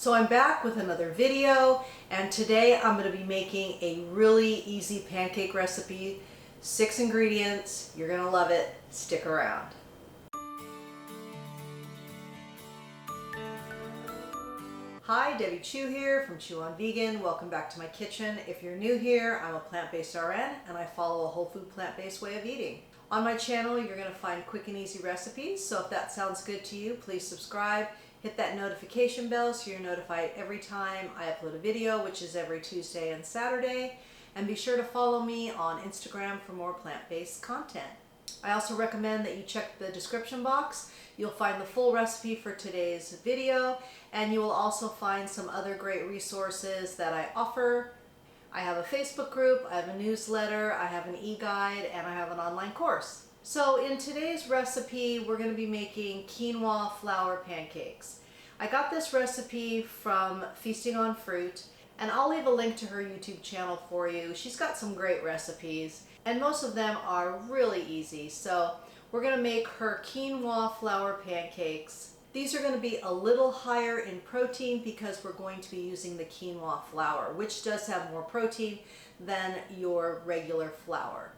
So I'm back with another video, and today I'm going to be making a really easy pancake recipe. 6 ingredients, you're going to love it. Stick around. Hi, Debbie Chu here from Chew on Vegan. Welcome back to my kitchen. If you're new here, I'm a plant-based RN and I follow a whole food plant-based way of eating. On my channel, you're going to find quick and easy recipes, so if that sounds good to you, please subscribe. Hit that notification bell so you're notified every time I upload a video, which is every Tuesday and Saturday. And be sure to follow me on Instagram for more plant-based content. I also recommend that you check the description box. You'll find the full recipe for today's video, and you will also find some other great resources that I offer. I have a Facebook group, I have a newsletter, I have an e-guide, and I have an online course. So in today's recipe, we're going to be making quinoa flour pancakes. I got this recipe from Feasting on Fruit, and I'll leave a link to her YouTube channel for you. She's got some great recipes, and most of them are really easy. So we're going to make her quinoa flour pancakes. These are going to be a little higher in protein because we're going to be using the quinoa flour, which does have more protein than your regular flour.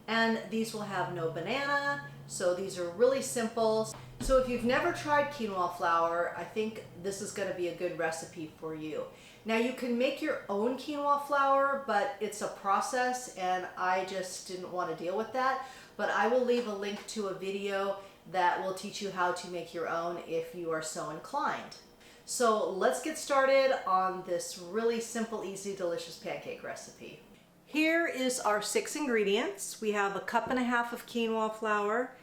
And these will have no banana, so these are really simple. So if you've never tried quinoa flour, I think this is going to be a good recipe for you. Now you can make your own quinoa flour, but it's a process and I just didn't want to deal with that. But I will leave a link to a video that will teach you how to make your own if you are so inclined. So let's get started on this really simple, easy, delicious pancake recipe. Here is our 6 ingredients. We have 1.5 cups of quinoa flour,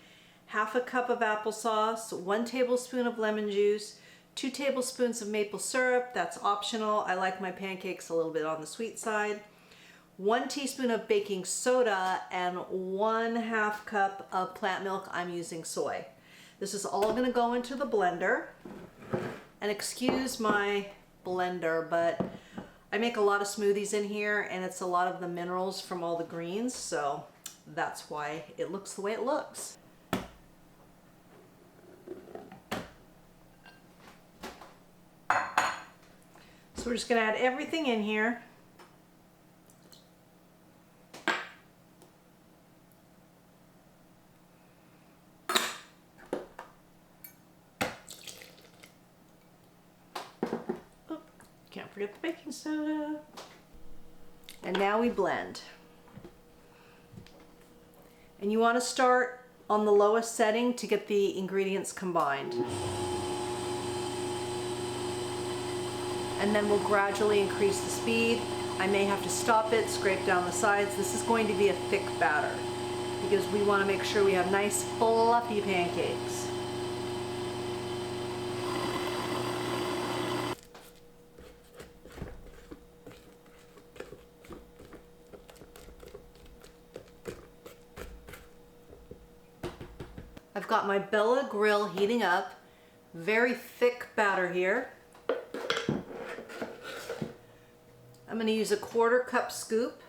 1/2 cup of applesauce, 1 tablespoon of lemon juice, 2 tablespoons of maple syrup. That's optional. I like my pancakes a little bit on the sweet side. 1 teaspoon of baking soda and 1/2 cup of plant milk. I'm using soy. This is all going to go into the blender. And excuse my blender, but I make a lot of smoothies in here and it's a lot of the minerals from all the greens, so that's why it looks the way it looks. So we're just going to add everything in here. Can't forget the baking soda. And now we blend. And you want to start on the lowest setting to get the ingredients combined. And then we'll gradually increase the speed. I may have to stop it, scrape down the sides. This is going to be a thick batter because we want to make sure we have nice fluffy pancakes. I've got my Bella grill heating up, very thick batter here. I'm going to use a 1/4 cup scoop.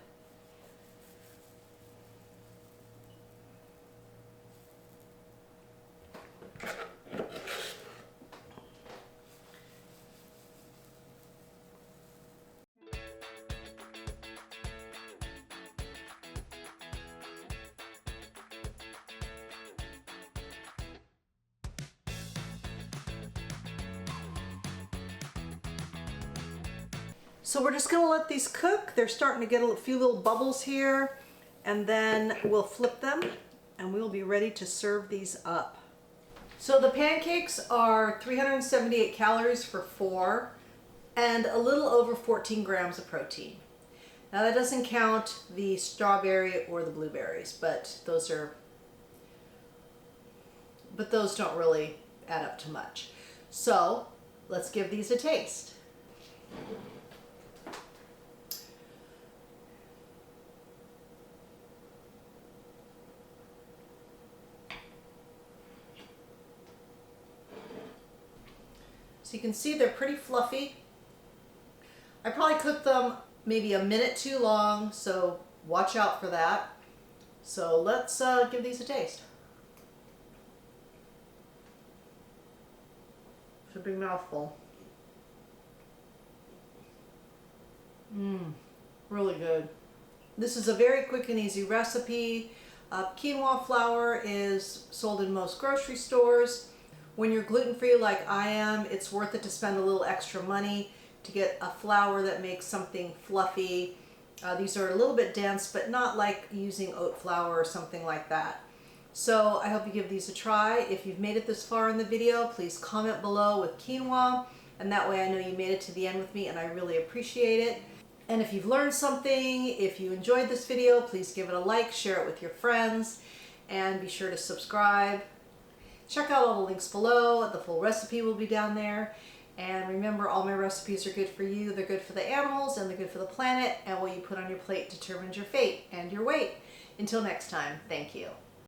So we're just going to let these cook. They're starting to get a few little bubbles here, and then we'll flip them and we'll be ready to serve these up. So the pancakes are 378 calories for 4 and a little over 14 grams of protein. Now that doesn't count the strawberry or the blueberries, but those don't really add up to much. So let's give these a taste. So you can see they're pretty fluffy. I probably cooked them maybe a minute too long, so watch out for that. So let's give these a taste. It's a big mouthful. Really good. This is a very quick and easy recipe. Quinoa flour is sold in most grocery stores. When you're gluten-free like I am, it's worth it to spend a little extra money to get a flour that makes something fluffy. These are a little bit dense, but not like using oat flour or something like that. So I hope you give these a try. If you've made it this far in the video, please comment below with quinoa, and that way I know you made it to the end with me, and I really appreciate it. And if you've learned something, if you enjoyed this video, please give it a like, share it with your friends, and be sure to subscribe. Check out all the links below. The full recipe will be down there. And remember, all my recipes are good for you. They're good for the animals, and they're good for the planet, and what you put on your plate determines your fate and your weight. Until next time, thank you.